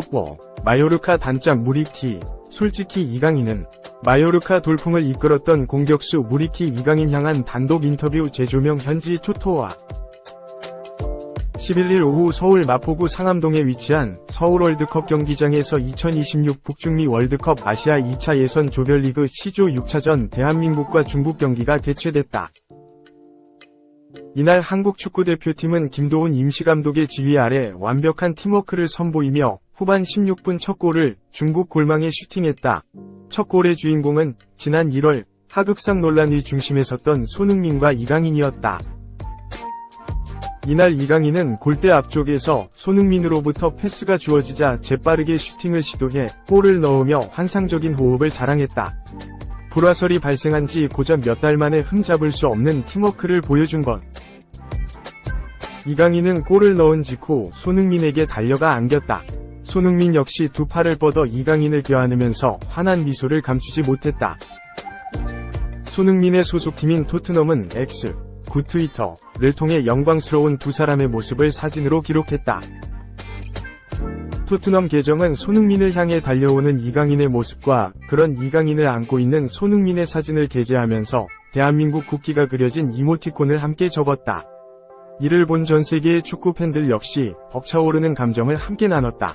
속보, 마요르카 단짝 무리티. 솔직히 이강인은 마요르카 돌풍을 이끌었던 공격수 무리티 이강인 향한 단독 인터뷰 재조명 현지 초토화. 11일 오후 서울 마포구 상암동에 위치한 서울 월드컵 경기장에서 2026 북중미 월드컵 아시아 2차 예선 조별리그 C조 6차전 대한민국과 중국 경기가 개최됐다. 이날 한국 축구대표팀은 김도훈 임시감독의 지휘 아래 완벽한 팀워크를 선보이며 후반 16분 첫 골을 중국 골망에 슈팅했다. 첫 골의 주인공은 지난 1월 하극상 논란의 중심에 섰던 손흥민과 이강인이었다. 이날 이강인은 골대 앞쪽에서 손흥민으로부터 패스가 주어지자 재빠르게 슈팅을 시도해 골을 넣으며 환상적인 호흡을 자랑했다. 불화설이 발생한 지 고작 몇 달 만에 흠잡을 수 없는 팀워크를 보여준 것. 이강인은 골을 넣은 직후 손흥민에게 달려가 안겼다. 손흥민 역시 두 팔을 뻗어 이강인을 껴안으면서 환한 미소를 감추지 못했다. 손흥민의 소속팀인 토트넘은 X, 구 트위터를 통해 영광스러운 두 사람의 모습을 사진으로 기록했다. 토트넘 계정은 손흥민을 향해 달려오는 이강인의 모습과 그런 이강인을 안고 있는 손흥민의 사진을 게재하면서 대한민국 국기가 그려진 이모티콘을 함께 적었다. 이를 본 전 세계의 축구 팬들 역시 벅차오르는 감정을 함께 나눴다.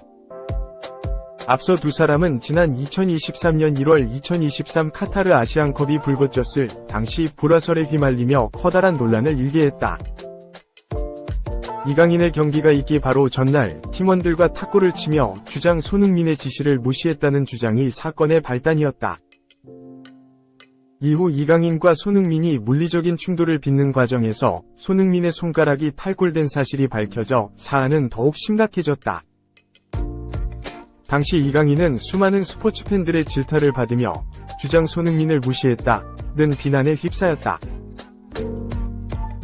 앞서 두 사람은 지난 2023년 1월 2023 카타르 아시안컵이 불거졌을 당시 불화설에 휘말리며 커다란 논란을 일게 했다. 이강인의 경기가 있기 바로 전날 팀원들과 탁구를 치며 주장 손흥민의 지시를 무시했다는 주장이 사건의 발단이었다. 이후 이강인과 손흥민이 물리적인 충돌을 빚는 과정에서 손흥민의 손가락이 탈골된 사실이 밝혀져 사안은 더욱 심각해졌다. 당시 이강인은 수많은 스포츠 팬들의 질타를 받으며 주장 손흥민을 무시했다는 비난에 휩싸였다.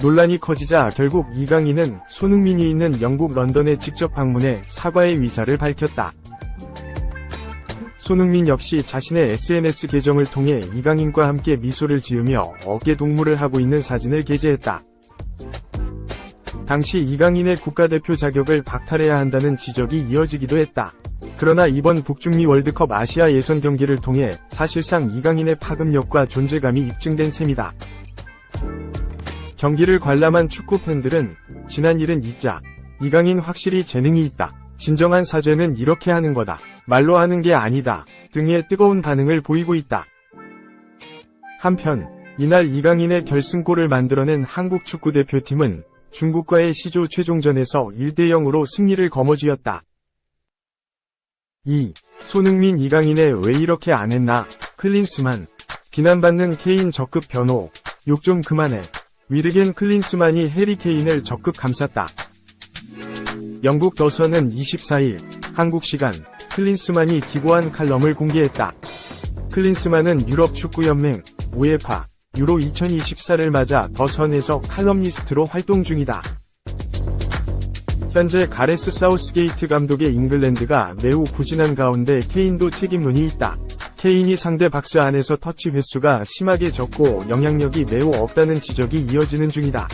논란이 커지자 결국 이강인은 손흥민이 있는 영국 런던에 직접 방문해 사과의 의사를 밝혔다. 손흥민 역시 자신의 SNS 계정을 통해 이강인과 함께 미소를 지으며 어깨 동무를 하고 있는 사진을 게재했다. 당시 이강인의 국가대표 자격을 박탈해야 한다는 지적이 이어지기도 했다. 그러나 이번 북중미 월드컵 아시아 예선 경기를 통해 사실상 이강인의 파급력과 존재감이 입증된 셈이다. 경기를 관람한 축구 팬들은 지난 일은 잊자. 이강인 확실히 재능이 있다. 진정한 사죄는 이렇게 하는 거다. 말로 하는 게 아니다. 등의 뜨거운 반응을 보이고 있다. 한편 이날 이강인의 결승골을 만들어낸 한국 축구대표팀은 중국과의 C조 최종전에서 1대0으로 승리를 거머쥐었다. 2. 손흥민 이강인에 왜 이렇게 안 했나? 클린스만. 비난받는 케인 적극 변호. 욕 좀 그만해. 위르겐 클린스만이 해리 케인을 적극 감쌌다. 영국 더선은 24일 한국 시간 클린스만이 기고한 칼럼을 공개했다. 클린스만은 유럽축구연맹 UEFA 유로 2024를 맞아 더선에서 칼럼니스트로 활동 중이다. 현재 가레스 사우스게이트 감독의 잉글랜드가 매우 부진한 가운데 케인도 책임론이 있다. 케인이 상대 박스 안에서 터치 횟수가 심하게 적고 영향력이 매우 없다는 지적이 이어지는 중이다.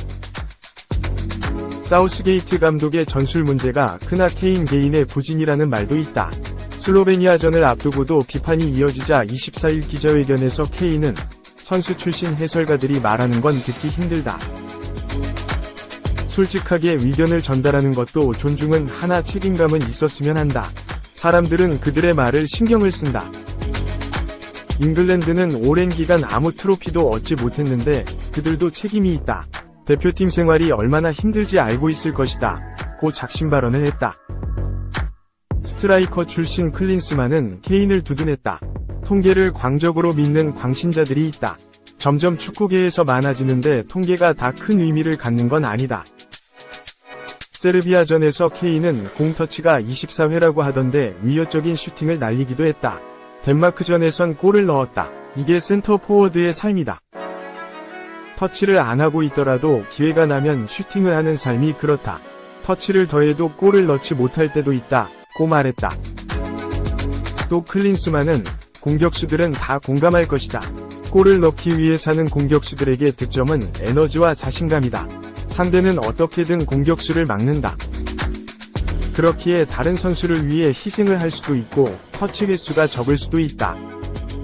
사우스게이트 감독의 전술 문제가 크나 케인 개인의 부진이라는 말도 있다. 슬로베니아전을 앞두고도 비판이 이어지자 24일 기자회견에서 케인은 선수 출신 해설가들이 말하는 건 듣기 힘들다. 솔직하게 의견을 전달하는 것도 존중은 하나 책임감은 있었으면 한다. 사람들은 그들의 말을 신경을 쓴다. 잉글랜드는 오랜 기간 아무 트로피도 얻지 못했는데 그들도 책임이 있다. 대표팀 생활이 얼마나 힘들지 알고 있을 것이다. 고 작심 발언을 했다. 스트라이커 출신 클린스만은 케인을 두둔했다. 통계를 광적으로 믿는 광신자들이 있다. 점점 축구계에서 많아지는데 통계가 다 큰 의미를 갖는 건 아니다. 세르비아전에서 케인은 공 터치가 24회라고 하던데 위협적인 슈팅을 날리기도 했다. 덴마크전에선 골을 넣었다. 이게 센터 포워드의 삶이다. 터치를 안 하고 있더라도 기회가 나면 슈팅을 하는 삶이 그렇다. 터치를 더해도 골을 넣지 못할 때도 있다. 고 말했다. 또 클린스만은 공격수들은 다 공감할 것이다. 골을 넣기 위해 사는 공격수들에게 득점은 에너지와 자신감이다. 상대는 어떻게든 공격수를 막는다. 그렇기에 다른 선수를 위해 희생을 할 수도 있고 터치 횟수가 적을 수도 있다.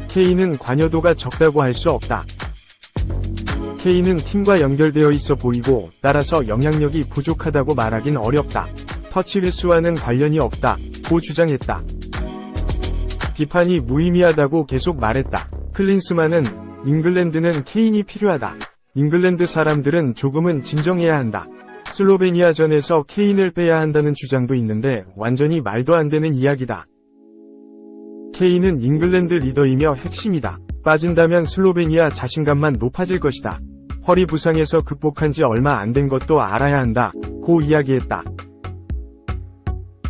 K는 관여도가 적다고 할 수 없다. K는 팀과 연결되어 있어 보이고 따라서 영향력이 부족하다고 말하긴 어렵다. 터치 횟수와는 관련이 없다. 고 주장했다. 비판이 무의미하다고 계속 말했다. 클린스만은 잉글랜드는 케인이 필요하다. 잉글랜드 사람들은 조금은 진정해야 한다. 슬로베니아전에서 케인을 빼야 한다는 주장도 있는데 완전히 말도 안 되는 이야기다. 케인은 잉글랜드 리더이며 핵심이다. 빠진다면 슬로베니아 자신감만 높아질 것이다. 허리 부상에서 극복한 지 얼마 안 된 것도 알아야 한다. 고 이야기했다.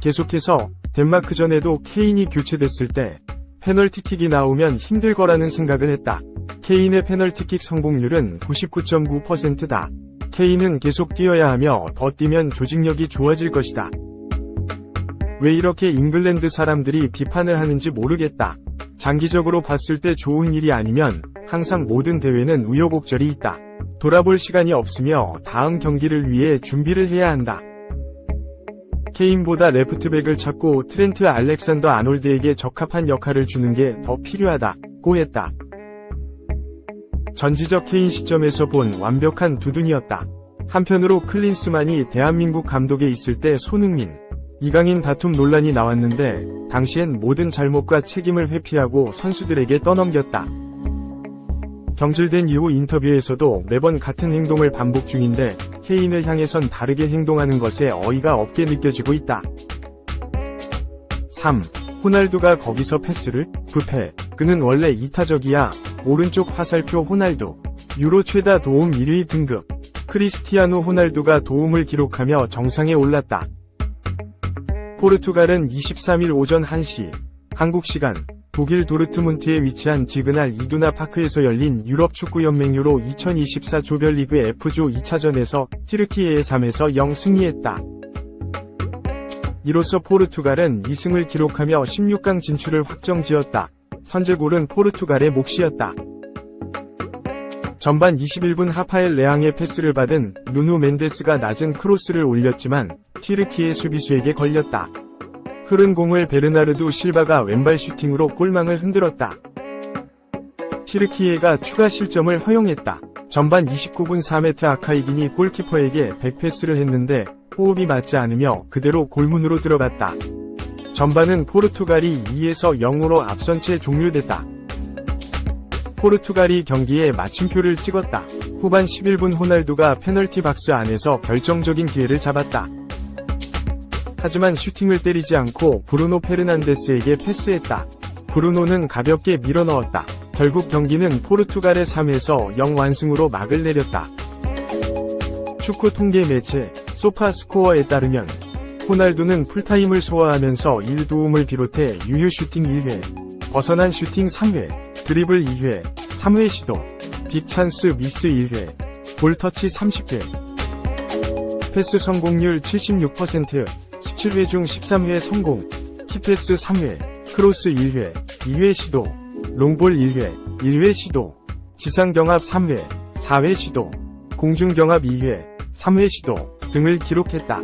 계속해서 덴마크전에도 케인이 교체됐을 때 페널티킥이 나오면 힘들 거라는 생각을 했다. 케인의 페널티킥 성공률은 99.9%다. 케인은 계속 뛰어야 하며 더 뛰면 조직력이 좋아질 것이다. 왜 이렇게 잉글랜드 사람들이 비판을 하는지 모르겠다. 장기적으로 봤을 때 좋은 일이 아니면 항상 모든 대회는 우여곡절이 있다. 돌아볼 시간이 없으며 다음 경기를 위해 준비를 해야 한다. 케인보다 레프트백을 찾고 트렌트 알렉산더 아놀드에게 적합한 역할을 주는 게 더 필요하다. 고 했다. 전지적 케인 시점에서 본 완벽한 두둔이었다. 한편으로 클린스만이 대한민국 감독에 있을 때 손흥민, 이강인 다툼 논란이 나왔는데 당시엔 모든 잘못과 책임을 회피하고 선수들에게 떠넘겼다. 경질된 이후 인터뷰에서도 매번 같은 행동을 반복 중인데 케인을 향해선 다르게 행동하는 것에 어이가 없게 느껴지고 있다. 3. 호날두가 거기서 패스를? 부패. 그는 원래 이타적이야. 오른쪽 화살표 호날두. 유로 최다 도움 1위 등급. 크리스티아노 호날두가 도움을 기록하며 정상에 올랐다. 포르투갈은 23일 오전 1시 한국 시간 독일 도르트문트에 위치한 지그날 이두나 파크에서 열린 유럽축구연맹 유로 2024 조별리그 F조 2차전에서 튀르키예에 3에서 0 승리했다. 이로써 포르투갈은 2승을 기록하며 16강 진출을 확정지었다. 선제골은 포르투갈의 몫이었다. 전반 21분 하파엘 레앙의 패스를 받은 누누 멘데스가 낮은 크로스를 올렸지만 튀르키예 수비수에게 걸렸다. 흐른 공을 베르나르두 실바가 왼발 슈팅으로 골망을 흔들었다. 튀르키예가 추가 실점을 허용했다. 전반 29분 4m 아카이긴이 골키퍼에게 백패스를 했는데 호흡이 맞지 않으며 그대로 골문으로 들어갔다. 전반은 포르투갈이 2에서 0으로 앞선 채 종료됐다. 포르투갈이 경기에 마침표를 찍었다. 후반 11분 호날두가 페널티 박스 안에서 결정적인 기회를 잡았다. 하지만 슈팅을 때리지 않고 브루노 페르난데스에게 패스했다. 브루노는 가볍게 밀어넣었다. 결국 경기는 포르투갈의 3에서 0 완승으로 막을 내렸다. 축구 통계 매체 소파스코어에 따르면 호날두는 풀타임을 소화하면서 1도움을 비롯해 유효 슈팅 1회, 벗어난 슈팅 3회, 드리블 2회, 3회 시도, 빅찬스 미스 1회, 볼터치 30회, 패스 성공률 76%, 17회 중 13회 성공, 키패스 3회, 크로스 1회, 2회 시도, 롱볼 1회, 1회 시도, 지상경합 3회, 4회 시도, 공중경합 2회, 3회 시도 등을 기록했다.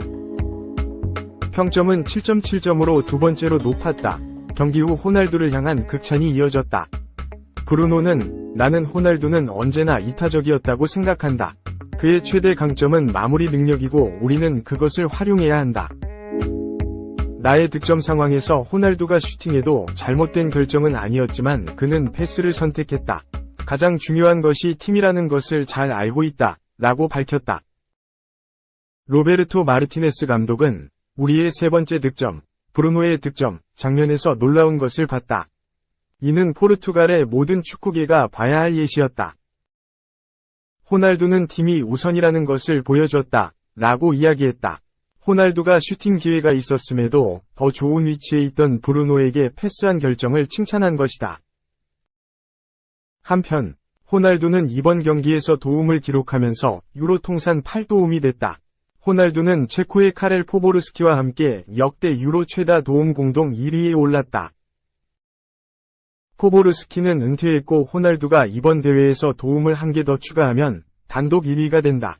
평점은 7.7점으로 두 번째로 높았다. 경기 후 호날두를 향한 극찬이 이어졌다. 브루노는 나는 호날두는 언제나 이타적이었다고 생각한다. 그의 최대 강점은 마무리 능력이고 우리는 그것을 활용해야 한다. 나의 득점 상황에서 호날두가 슈팅해도 잘못된 결정은 아니었지만 그는 패스를 선택했다. 가장 중요한 것이 팀이라는 것을 잘 알고 있다. 라고 밝혔다. 로베르토 마르티네스 감독은 우리의 세 번째 득점, 브루노의 득점, 장면에서 놀라운 것을 봤다. 이는 포르투갈의 모든 축구계가 봐야 할 예시였다. 호날두는 팀이 우선이라는 것을 보여줬다. 라고 이야기했다. 호날두가 슈팅 기회가 있었음에도 더 좋은 위치에 있던 브루노에게 패스한 결정을 칭찬한 것이다. 한편 호날두는 이번 경기에서 도움을 기록하면서 유로 통산 8도움이 됐다. 호날두는 체코의 카렐 포보르스키와 함께 역대 유로 최다 도움 공동 1위에 올랐다. 포보르스키는 은퇴했고 호날두가 이번 대회에서 도움을 한 개 더 추가하면 단독 1위가 된다.